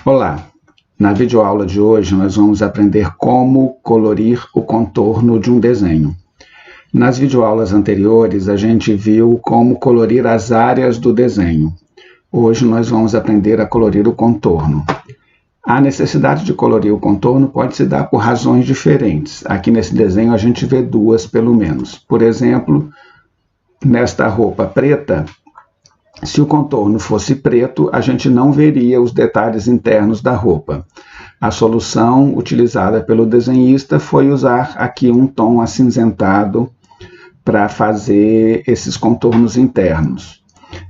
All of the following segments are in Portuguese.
Olá! Na videoaula de hoje nós vamos aprender como colorir o contorno de um desenho. Nas videoaulas anteriores a gente viu como colorir as áreas do desenho. Hoje nós vamos aprender a colorir o contorno. A necessidade de colorir o contorno pode se dar por razões diferentes. Aqui nesse desenho a gente vê duas pelo menos. Por exemplo, nesta roupa preta, se o contorno fosse preto, a gente não veria os detalhes internos da roupa. A solução utilizada pelo desenhista foi usar aqui um tom acinzentado para fazer esses contornos internos.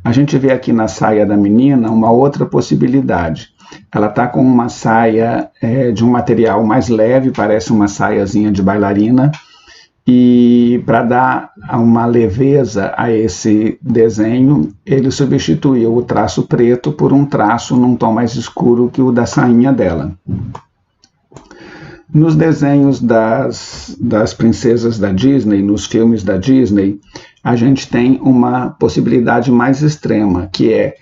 A gente vê aqui na saia da menina uma outra possibilidade. Ela está com uma saia de um material mais leve, parece uma saiazinha de bailarina, e para dar uma leveza a esse desenho, ele substituiu o traço preto por um traço num tom mais escuro que o da sainha dela. Nos desenhos das princesas da Disney, nos filmes da Disney, a gente tem uma possibilidade mais extrema, que é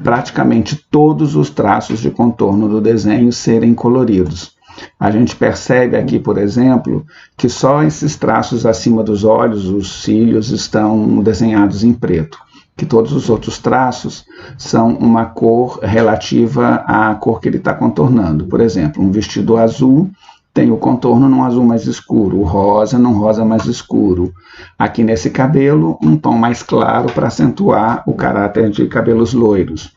praticamente todos os traços de contorno do desenho serem coloridos. A gente percebe aqui, por exemplo, que só esses traços acima dos olhos, os cílios, estão desenhados em preto. Que todos os outros traços são uma cor relativa à cor que ele está contornando. Por exemplo, um vestido azul tem o contorno num azul mais escuro, o rosa num rosa mais escuro. Aqui nesse cabelo, um tom mais claro para acentuar o caráter de cabelos loiros.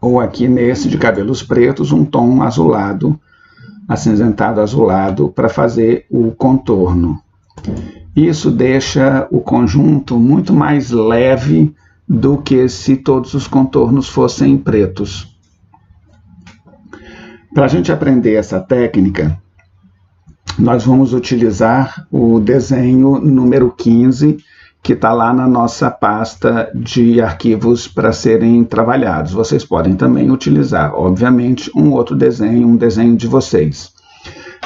Ou aqui nesse de cabelos pretos, um tom azulado, acinzentado azulado, para fazer o contorno. Isso deixa o conjunto muito mais leve do que se todos os contornos fossem pretos. Para a gente aprender essa técnica, nós vamos utilizar o desenho número 15, que está lá na nossa pasta de arquivos para serem trabalhados. Vocês podem também utilizar, obviamente, um outro desenho, um desenho de vocês.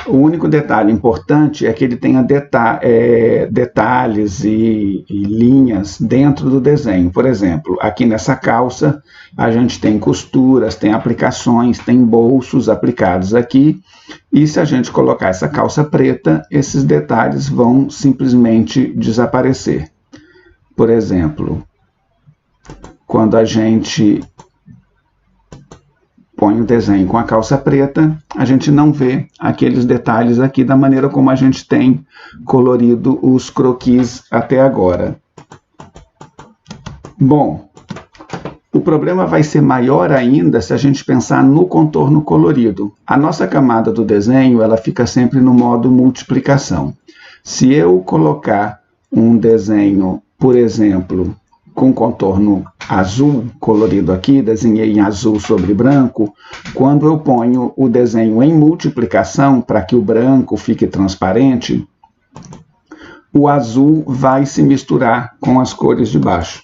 O único detalhe importante é que ele tenha detalhes e linhas dentro do desenho. Por exemplo, aqui nessa calça, a gente tem costuras, tem aplicações, tem bolsos aplicados aqui. E se a gente colocar essa calça preta, esses detalhes vão simplesmente desaparecer. Por exemplo, quando a gente põe o desenho com a calça preta, a gente não vê aqueles detalhes aqui da maneira como a gente tem colorido os croquis até agora. Bom, o problema vai ser maior ainda se a gente pensar no contorno colorido. A nossa camada do desenho, ela fica sempre no modo multiplicação. Se eu colocar um desenho, por exemplo, com contorno azul colorido aqui, desenhei em azul sobre branco, quando eu ponho o desenho em multiplicação para que o branco fique transparente, o azul vai se misturar com as cores de baixo.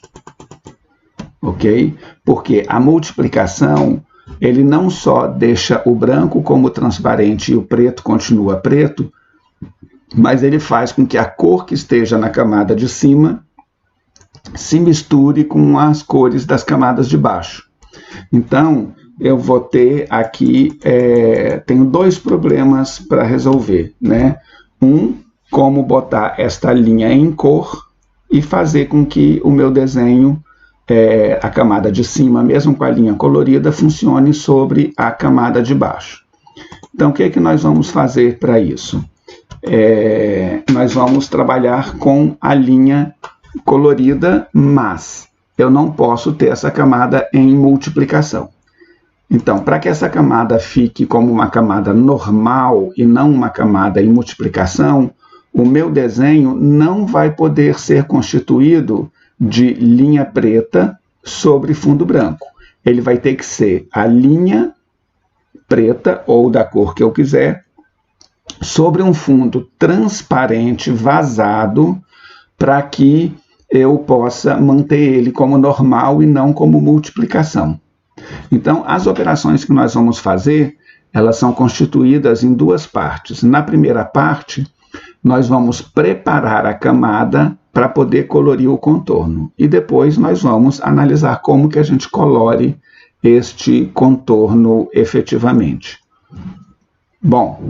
Ok? Porque a multiplicação, ele não só deixa o branco como transparente e o preto continua preto, mas ele faz com que a cor que esteja na camada de cima se misture com as cores das camadas de baixo. Então, eu vou ter aqui, tenho dois problemas para resolver, né? Como botar esta linha em cor e fazer com que o meu desenho, a camada de cima, mesmo com a linha colorida, funcione sobre a camada de baixo. Então, o que é que nós vamos fazer para isso? Nós vamos trabalhar com a linha colorida, mas eu não posso ter essa camada em multiplicação. Então, para que essa camada fique como uma camada normal e não uma camada em multiplicação, o meu desenho não vai poder ser constituído de linha preta sobre fundo branco. Ele vai ter que ser a linha preta, ou da cor que eu quiser, sobre um fundo transparente, vazado, para que eu possa manter ele como normal e não como multiplicação. Então, as operações que nós vamos fazer, elas são constituídas em duas partes. Na primeira parte, nós vamos preparar a camada para poder colorir o contorno. E depois nós vamos analisar como que a gente colore este contorno efetivamente. Bom,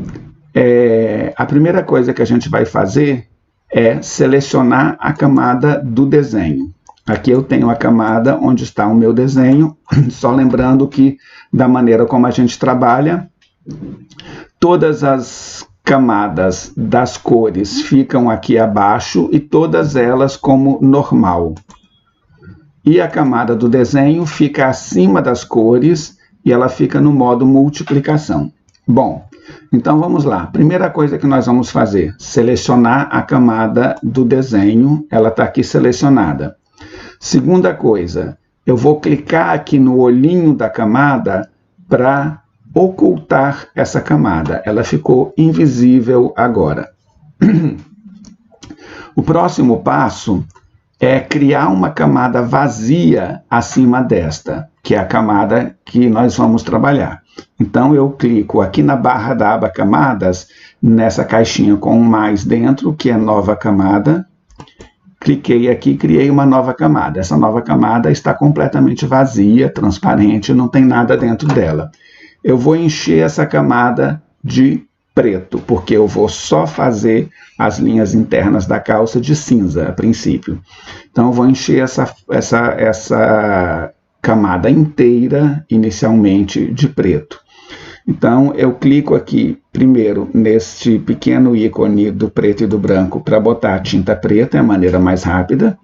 a primeira coisa que a gente vai fazer é selecionar a camada do desenho. Aqui eu tenho a camada onde está o meu desenho, só lembrando que da maneira como a gente trabalha, todas as camadas das cores ficam aqui abaixo e todas elas como normal. E a camada do desenho fica acima das cores e ela fica no modo multiplicação. Bom, então vamos lá. Primeira coisa que nós vamos fazer, selecionar a camada do desenho, ela está aqui selecionada. Segunda coisa, eu vou clicar aqui no olhinho da camada para ocultar essa camada. Ela ficou invisível agora. O próximo passo é criar uma camada vazia acima desta, que é a camada que nós vamos trabalhar. Então eu clico aqui na barra da aba camadas, nessa caixinha com um mais dentro, que é nova camada. Cliquei aqui e criei uma nova camada. Essa nova camada está completamente vazia, transparente, não tem nada dentro dela. Eu vou encher essa camada de preto, porque eu vou só fazer as linhas internas da calça de cinza, a princípio. Então eu vou encher essa camada inteira, inicialmente, de preto. Então eu clico aqui primeiro neste pequeno ícone do preto e do branco para botar a tinta preta, é a maneira mais rápida.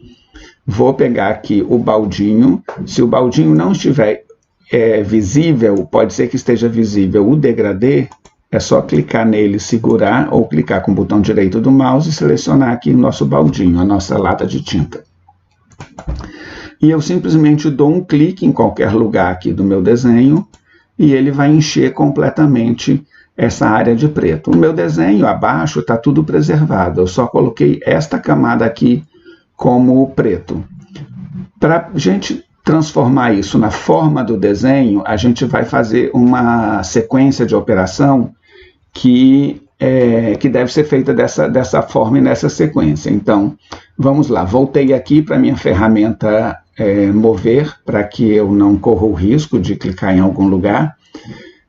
Vou pegar aqui o baldinho. Se o baldinho não estiver visível, pode ser que esteja visível o degradê, é só clicar nele, segurar, ou clicar com o botão direito do mouse e selecionar aqui o nosso baldinho, a nossa lata de tinta. E eu simplesmente dou um clique em qualquer lugar aqui do meu desenho e ele vai encher completamente essa área de preto. O meu desenho abaixo está tudo preservado, eu só coloquei esta camada aqui como preto. Para a gente transformar isso na forma do desenho, a gente vai fazer uma sequência de operação que deve ser feita dessa forma e nessa sequência. Então, vamos lá. Voltei aqui para a minha ferramenta mover, para que eu não corra o risco de clicar em algum lugar.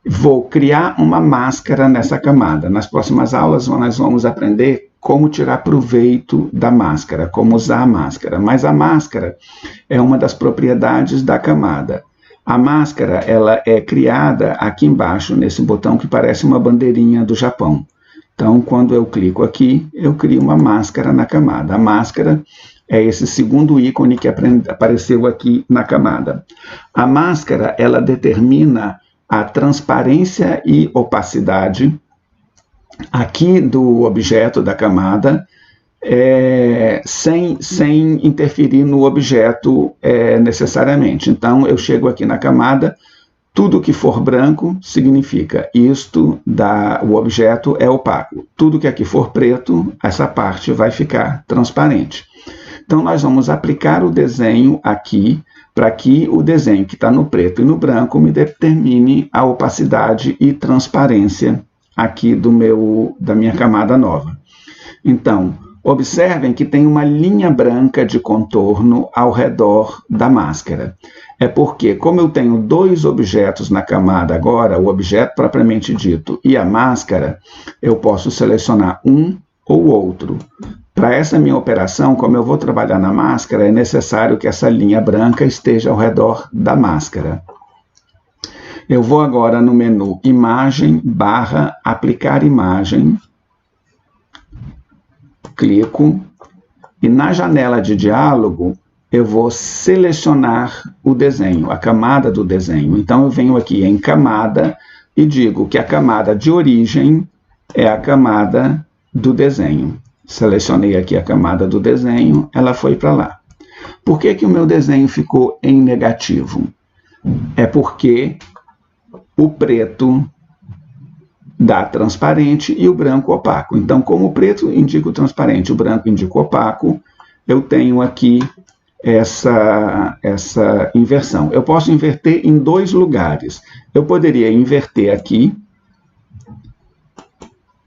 Vou criar uma máscara nessa camada. Nas próximas aulas, nós vamos aprender como tirar proveito da máscara, como usar a máscara. Mas a máscara é uma das propriedades da camada. A máscara ela é criada aqui embaixo, nesse botão que parece uma bandeirinha do Japão. Então, quando eu clico aqui, eu crio uma máscara na camada. A máscara é esse segundo ícone que apareceu aqui na camada. A máscara ela determina a transparência e opacidade aqui do objeto da camada, sem interferir no objeto necessariamente. Então, eu chego aqui na camada, tudo que for branco significa o objeto é opaco. Tudo que aqui for preto, essa parte vai ficar transparente. Então, nós vamos aplicar o desenho aqui, para que o desenho que está no preto e no branco me determine a opacidade e transparência aqui da minha camada nova. Então, observem que tem uma linha branca de contorno ao redor da máscara. É porque, como eu tenho dois objetos na camada agora, o objeto propriamente dito e a máscara, eu posso selecionar um ou outro. Para essa minha operação, como eu vou trabalhar na máscara, é necessário que essa linha branca esteja ao redor da máscara. Eu vou agora no menu Imagem, Aplicar Imagem. Clico. E na janela de diálogo, eu vou selecionar o desenho, a camada do desenho. Então, eu venho aqui em Camada e digo que a camada de origem é a camada do desenho. Selecionei aqui a camada do desenho, ela foi para lá. Por que o meu desenho ficou em negativo? É porque o preto dá transparente e o branco opaco. Então, como o preto indica o transparente, o branco indica o opaco, eu tenho aqui essa inversão. Eu posso inverter em dois lugares. Eu poderia inverter aqui,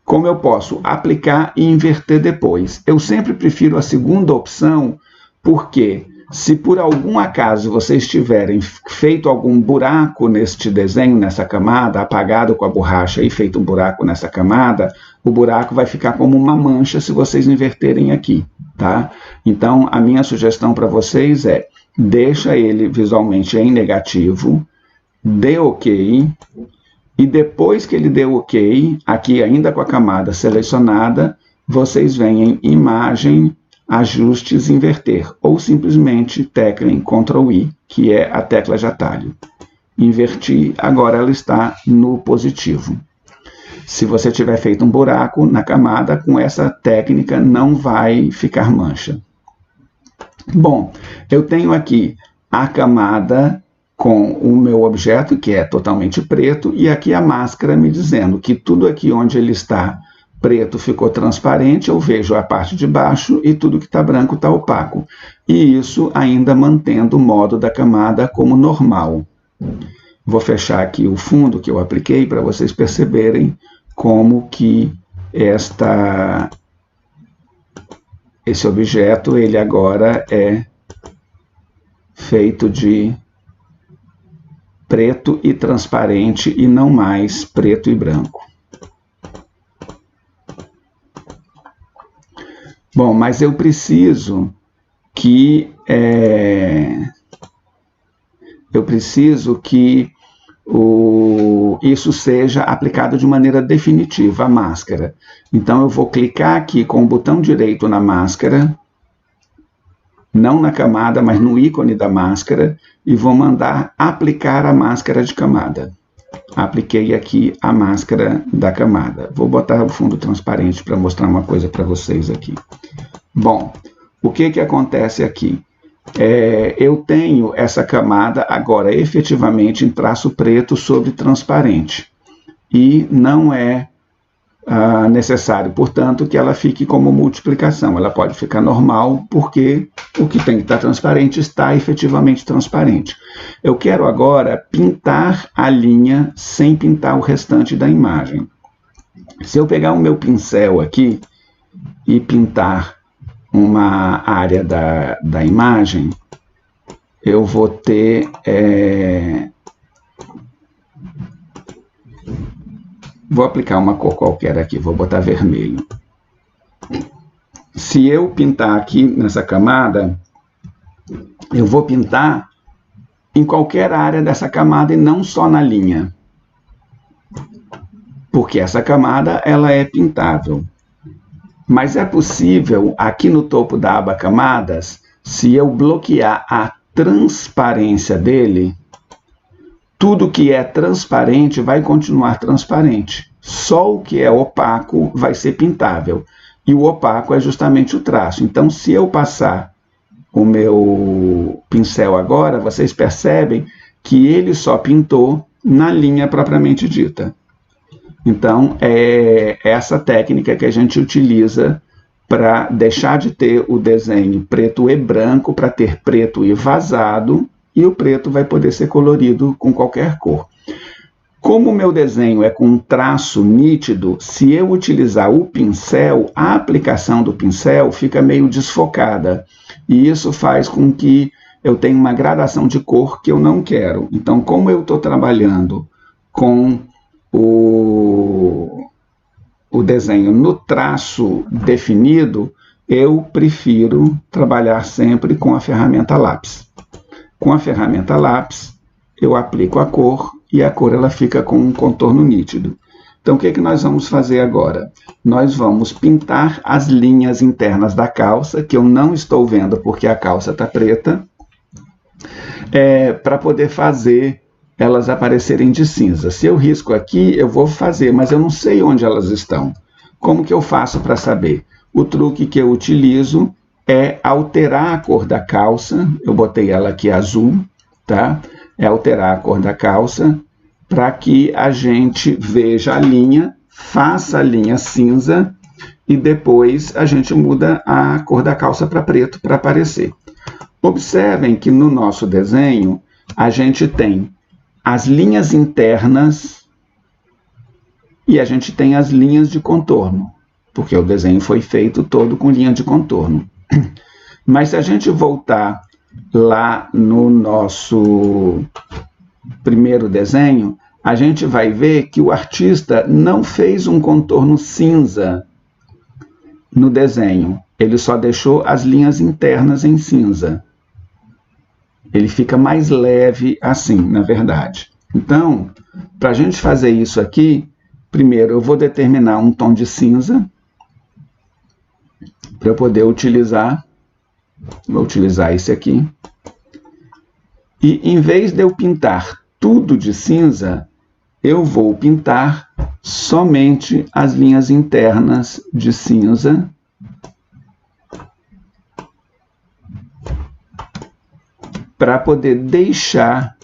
como eu posso aplicar e inverter depois. Eu sempre prefiro a segunda opção, porque Se por algum acaso vocês tiverem feito algum buraco neste desenho, nessa camada, apagado com a borracha e feito um buraco nessa camada, o buraco vai ficar como uma mancha se vocês inverterem aqui, tá? Então, a minha sugestão para vocês é, deixa ele visualmente em negativo, dê OK, e depois que ele deu OK, aqui ainda com a camada selecionada, vocês vêm em Imagem, Ajustes, Inverter, ou simplesmente teclem Ctrl I, que é a tecla de atalho. Inverti, agora ela está no positivo. Se você tiver feito um buraco na camada, com essa técnica não vai ficar mancha. Bom, eu tenho aqui a camada com o meu objeto, que é totalmente preto, e aqui a máscara me dizendo que tudo aqui onde ele está preto ficou transparente, eu vejo a parte de baixo e tudo que está branco está opaco. E isso ainda mantendo o modo da camada como normal. Vou fechar aqui o fundo que eu apliquei para vocês perceberem como que esse objeto ele agora é feito de preto e transparente e não mais preto e branco. Bom, mas eu preciso que isso seja aplicado de maneira definitiva, a máscara. Então, eu vou clicar aqui com o botão direito na máscara, não na camada, mas no ícone da máscara, e vou mandar aplicar a máscara de camada. Apliquei aqui a máscara da camada. Vou botar o fundo transparente para mostrar uma coisa para vocês aqui. Bom, o que acontece aqui? Eu tenho essa camada agora efetivamente em traço preto sobre transparente. E não é necessário, portanto, que ela fique como multiplicação. Ela pode ficar normal, porque o que tem que estar transparente está efetivamente transparente. Eu quero agora pintar a linha sem pintar o restante da imagem. Se eu pegar o meu pincel aqui e pintar uma área da imagem, eu vou ter... Vou aplicar uma cor qualquer aqui, vou botar vermelho. Se eu pintar aqui nessa camada, eu vou pintar em qualquer área dessa camada e não só na linha. Porque essa camada ela é pintável. Mas é possível, aqui no topo da aba Camadas, se eu bloquear a transparência dele, tudo que é transparente vai continuar transparente. Só o que é opaco vai ser pintável. E o opaco é justamente o traço. Então, se eu passar o meu pincel agora, vocês percebem que ele só pintou na linha propriamente dita. Então, é essa técnica que a gente utiliza para deixar de ter o desenho preto e branco, para ter preto e vazado, e o preto vai poder ser colorido com qualquer cor. Como o meu desenho é com um traço nítido, se eu utilizar o pincel, a aplicação do pincel fica meio desfocada. E isso faz com que eu tenha uma gradação de cor que eu não quero. Então, como eu estou trabalhando com o desenho no traço definido, eu prefiro trabalhar sempre com a ferramenta lápis. Com a ferramenta lápis, eu aplico a cor e a cor ela fica com um contorno nítido. Então, o que nós vamos fazer agora? Nós vamos pintar as linhas internas da calça, que eu não estou vendo porque a calça está preta, para poder fazer elas aparecerem de cinza. Se eu risco aqui, eu vou fazer, mas eu não sei onde elas estão. Como que eu faço para saber? O truque que eu utilizo é alterar a cor da calça. Eu botei ela aqui azul, tá? É alterar a cor da calça para que a gente veja a linha, faça a linha cinza e depois a gente muda a cor da calça para preto para aparecer. Observem que no nosso desenho a gente tem as linhas internas e a gente tem as linhas de contorno, porque o desenho foi feito todo com linha de contorno. Mas se a gente voltar lá no nosso primeiro desenho, a gente vai ver que o artista não fez um contorno cinza no desenho. Ele só deixou as linhas internas em cinza. Ele fica mais leve assim, na verdade. Então, para a gente fazer isso aqui, primeiro eu vou determinar um tom de cinza para eu poder utilizar. Vou utilizar esse aqui. E em vez de eu pintar tudo de cinza, eu vou pintar somente as linhas internas de cinza. Para poder deixar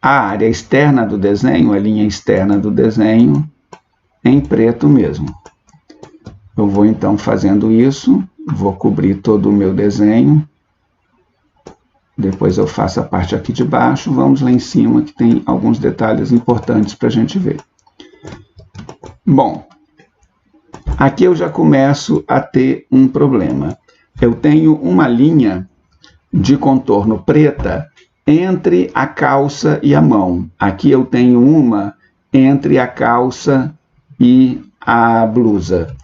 a área externa do desenho, a linha externa do desenho, em preto mesmo. Eu vou então fazendo isso, vou cobrir todo o meu desenho. Depois eu faço a parte aqui de baixo, vamos lá em cima que tem alguns detalhes importantes para a gente ver. Bom, aqui eu já começo a ter um problema. Eu tenho uma linha de contorno preta entre a calça e a mão. Aqui eu tenho uma entre a calça e a blusa.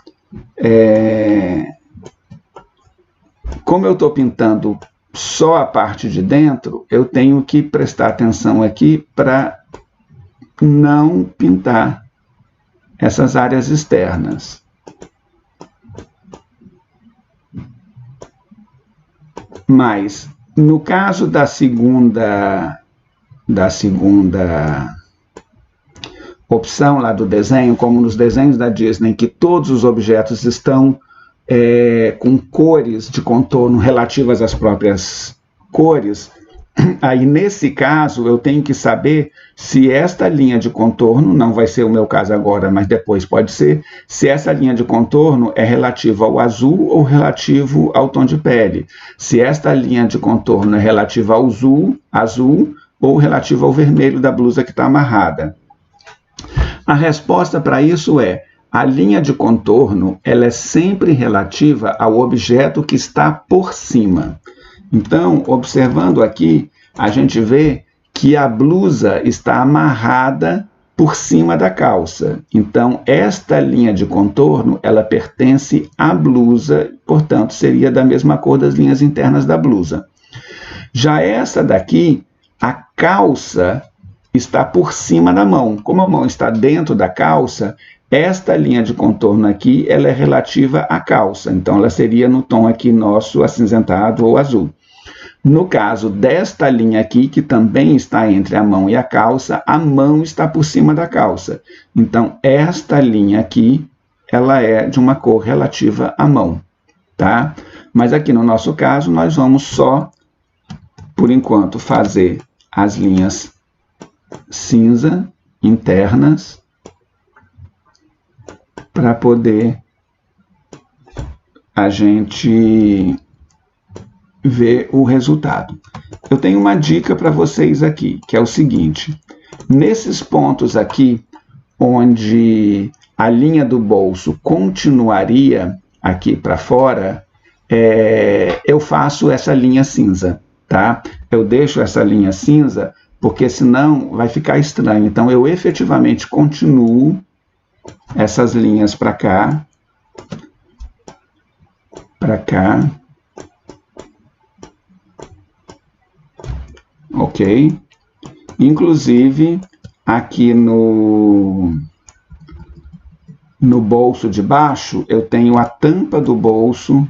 Como eu estou pintando só a parte de dentro, eu tenho que prestar atenção aqui para não pintar essas áreas externas. Mas, no caso da segunda opção lá do desenho, como nos desenhos da Disney, que todos os objetos estão com cores de contorno relativas às próprias cores, aí nesse caso eu tenho que saber se esta linha de contorno, não vai ser o meu caso agora, mas depois pode ser, se essa linha de contorno é relativa ao azul ou relativo ao tom de pele, se esta linha de contorno é relativa ao azul ou relativa ao vermelho da blusa que está amarrada. A resposta para isso é: a linha de contorno ela é sempre relativa ao objeto que está por cima. Então, observando aqui, a gente vê que a blusa está amarrada por cima da calça. Então, esta linha de contorno, ela pertence à blusa, portanto, seria da mesma cor das linhas internas da blusa. Já essa daqui, a calça está por cima da mão. Como a mão está dentro da calça, esta linha de contorno aqui, ela é relativa à calça. Então, ela seria no tom aqui nosso acinzentado ou azul. No caso desta linha aqui, que também está entre a mão e a calça, a mão está por cima da calça. Então, esta linha aqui, ela é de uma cor relativa à mão, tá? Mas aqui no nosso caso, nós vamos só, por enquanto, fazer as linhas cinza internas para poder a gente ver o resultado. Eu tenho uma dica para vocês aqui, que é o seguinte: nesses pontos aqui, onde a linha do bolso continuaria aqui para fora, eu faço essa linha cinza, tá? Eu deixo essa linha cinza, porque senão vai ficar estranho. Então, eu efetivamente continuo essas linhas para cá, ok? Inclusive, aqui no bolso de baixo, eu tenho a tampa do bolso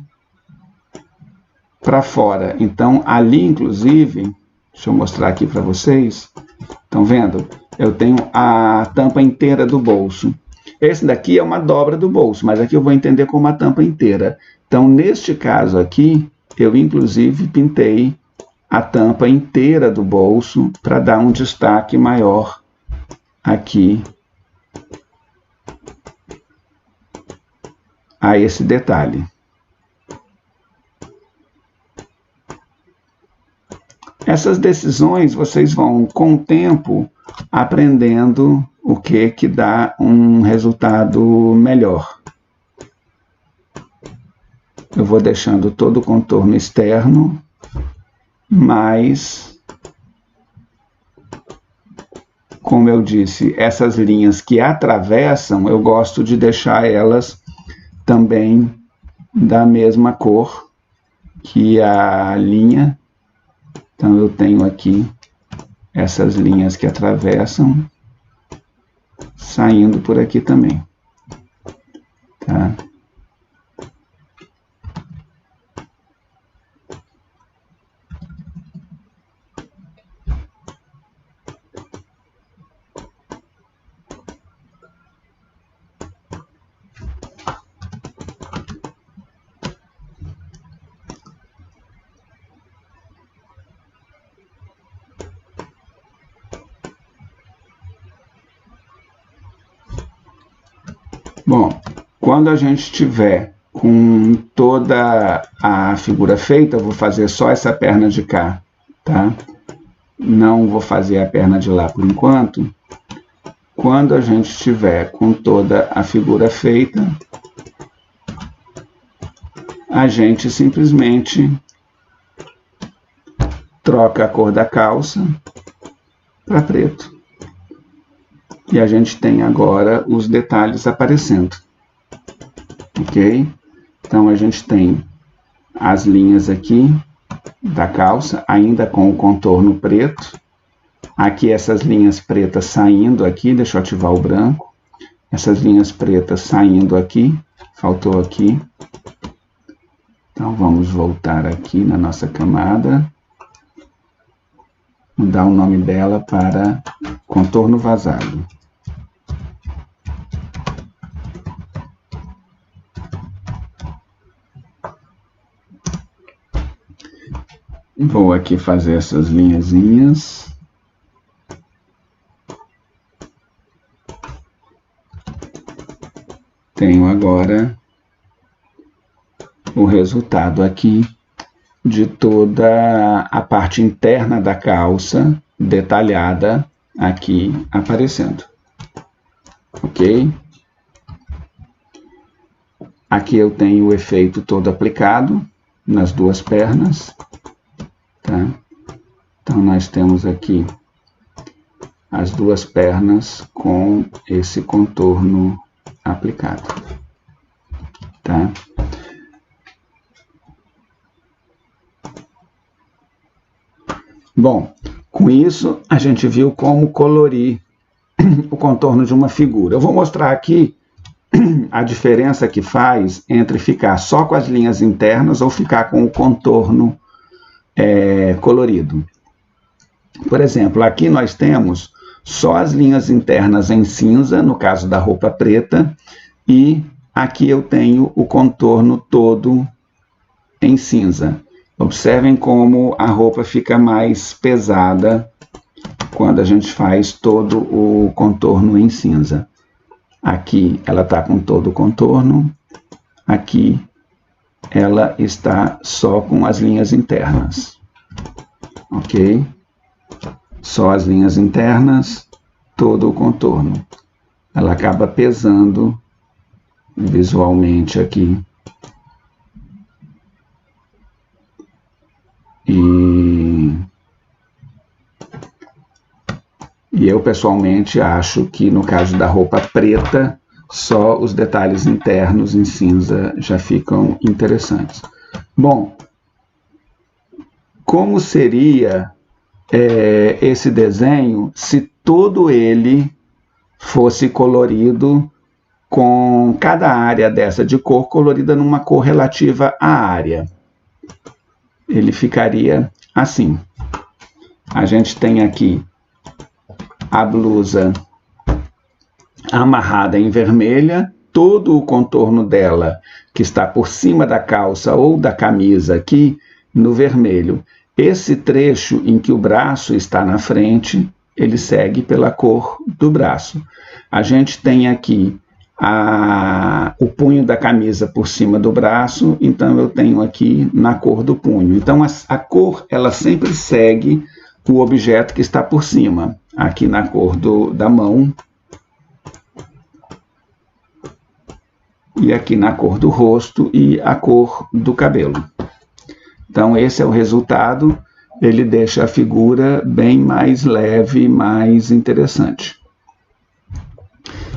para fora. Então, ali, inclusive, deixa eu mostrar aqui para vocês. Estão vendo? Eu tenho a tampa inteira do bolso. Esse daqui é uma dobra do bolso, mas aqui eu vou entender como a tampa inteira. Então, neste caso aqui, eu inclusive pintei a tampa inteira do bolso para dar um destaque maior aqui a esse detalhe. Essas decisões vocês vão, com o tempo, aprendendo o que dá um resultado melhor. eu vou deixando todo o contorno externo, mas, como eu disse, essas linhas que atravessam, eu gosto de deixar elas também da mesma cor que a linha. Então, eu tenho aqui essas linhas que atravessam, saindo por aqui também. Tá? Bom, quando a gente tiver com toda a figura feita, eu vou fazer só essa perna de cá, tá? Não vou fazer a perna de lá por enquanto. Quando a gente tiver com toda a figura feita, a gente simplesmente troca a cor da calça para preto. E a gente tem agora os detalhes aparecendo. Ok? Então, a gente tem as linhas aqui da calça, ainda com o contorno preto. Aqui essas linhas pretas saindo aqui, deixa eu ativar o branco. Essas linhas pretas saindo aqui, faltou aqui. Então, vamos voltar aqui na nossa camada. Mudar o nome dela para contorno vazado. Vou aqui fazer essas linhazinhas. Tenho agora o resultado aqui de toda a parte interna da calça, detalhada aqui aparecendo. Ok? Aqui eu tenho o efeito todo aplicado nas duas pernas. Tá? Então, nós temos aqui as duas pernas com esse contorno aplicado. Tá? Bom, com isso, a gente viu como colorir o contorno de uma figura. Eu vou mostrar aqui a diferença que faz entre ficar só com as linhas internas ou ficar com o contorno colorido. Por exemplo, aqui nós temos só as linhas internas em cinza, no caso da roupa preta, e aqui eu tenho o contorno todo em cinza. Observem como a roupa fica mais pesada quando a gente faz todo o contorno em cinza. Aqui ela está com todo o contorno, aqui ela está só com as linhas internas. Ok? Só as linhas internas, todo o contorno. Ela acaba pesando visualmente aqui. E eu pessoalmente acho que no caso da roupa preta, só os detalhes internos em cinza já ficam interessantes. Bom, como seria esse desenho se todo ele fosse colorido com cada área dessa de cor colorida numa cor relativa à área? Ele ficaria assim. A gente tem aqui a blusa amarrada em vermelha, todo o contorno dela que está por cima da calça ou da camisa aqui no vermelho. Esse trecho em que o braço está na frente, ele segue pela cor do braço. A gente tem aqui o punho da camisa por cima do braço, então eu tenho aqui na cor do punho. Então a cor ela sempre segue o objeto que está por cima, aqui na cor da mão. e aqui na cor do rosto e a cor do cabelo. Então esse é o resultado, ele deixa a figura bem mais leve, mais interessante.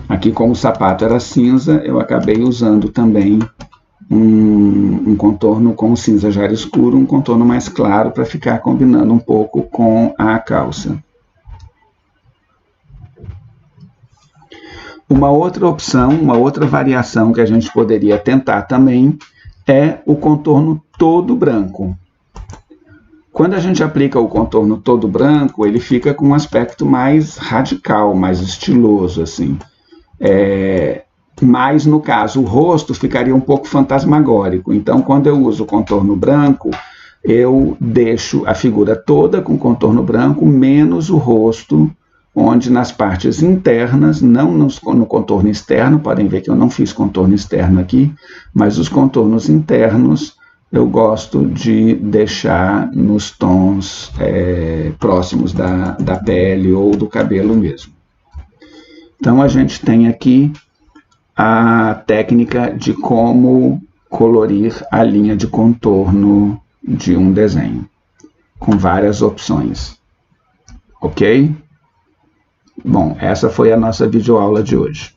Aqui, como o sapato era cinza, eu acabei usando também um contorno com cinza já escuro, um contorno mais claro para ficar combinando um pouco com a calça. Uma outra opção, uma outra variação que a gente poderia tentar também é o contorno todo branco. Quando a gente aplica o contorno todo branco, ele fica com um aspecto mais radical, mais estiloso, assim. Mas, no caso, o rosto ficaria um pouco fantasmagórico. Então, quando eu uso o contorno branco, eu deixo a figura toda com contorno branco, menos o rosto, onde nas partes internas, não no contorno externo, podem ver que eu não fiz contorno externo aqui, mas os contornos internos eu gosto de deixar nos tons próximos da pele ou do cabelo mesmo. Então, a gente tem aqui a técnica de como colorir a linha de contorno de um desenho, com várias opções. Ok? Bom, essa foi a nossa videoaula de hoje.